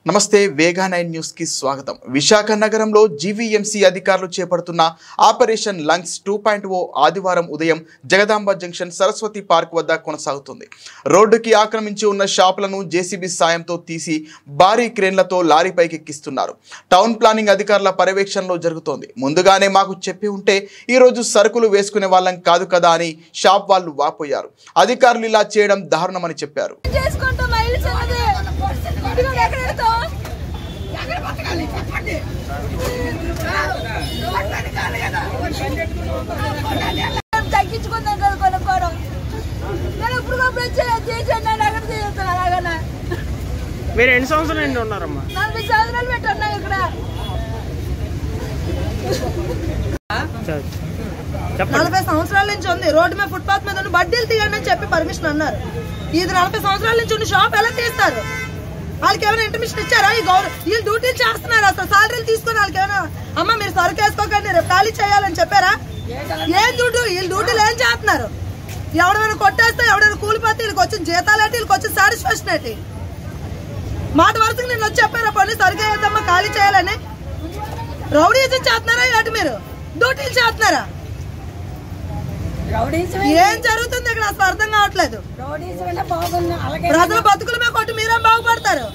నమస్తే వేగా 9 న్యూస్ కి స్వాగతం। విశాఖ నగరంలో జీవీఎంసీ అధికారులు చేపడుతున్న ఆపరేషన్ లంగ్స్ 2.0 ఆదివారం ఉదయం జగదాంబ జంక్షన్ సరస్వతి పార్క్ వద్ద కొనసాగుతుంది। రోడ్డుకి ఆక్రమించి ఉన్న షాపులను జేసీబీ సాయంతో తీసి భారీ క్రేన్లతో లారీపైకి ఎక్కిస్తున్నారు। టౌన్ ప్లానింగ్ అధికారుల పర్యవేక్షణలో జరుగుతోంది। ముందుగానే మాకు చెప్పి ఉంటే ఈ రోజు సరుకులు వేసుకునే వాళ్ళం కాదు కదా అని షాప్ వాళ్ళు వాపోయారు। అధికారులు ఇలా చేయడం దారుణమని చెప్పారు। మీరు ఎన్ని సంవత్సరాలు నుండి ఉన్నారమ్మా? 40 సంవత్సరాలు పెట్టున్నా ఇక్కడ। 40 సంవత్సరాల నుంచి ఉంది రోడ్డు మీద ఫుట్పాత్ మీద ఉన్న బడ్డీలు తీయండి అని చెప్పి పర్మిషన్ అన్నారు। ఇది 40 సంవత్సరాల నుంచి ఉన్న షాప్ ఎలా తీస్తారు? వాళ్ళకి ఏమైనా ఇంటర్మిషన్ ఇచ్చారా? ఈ వీళ్ళు డ్యూటీలు చేస్తున్నారు, అసలు సాలరీలు తీసుకుని వాళ్ళకి ఏమైనా అమ్మ మీరు సరుకు వేసుకోకండి రేపు ఖాళీ చేయాలని చెప్పారా? ఏం డ్యూటీ? వీళ్ళు డ్యూటీలు ఏం చేస్తున్నారు? ఎవడైనా కొట్టేస్తే ఎవడైనా కూలిపోతే వీళ్ళకి వచ్చిన జీతాలు ఏంటి, వీళ్ళకి వచ్చిన సాటిస్ఫాక్షన్ ఏంటి? మాట వరుసకు నేను వచ్చి చెప్పారా పని సరిగ్గా వేద్దామా ఖాళీ చేయాలని? రౌడీజం చేస్తున్నారా ఏంటి? మీరు డ్యూటీలు చేస్తున్నారా? ఏం జరుగుతుంది ఇక్కడ అసలు అర్థం కావట్లేదు। ప్రజల బతుకుల మీద కొట్టి మీరేం బాగుపడతారు?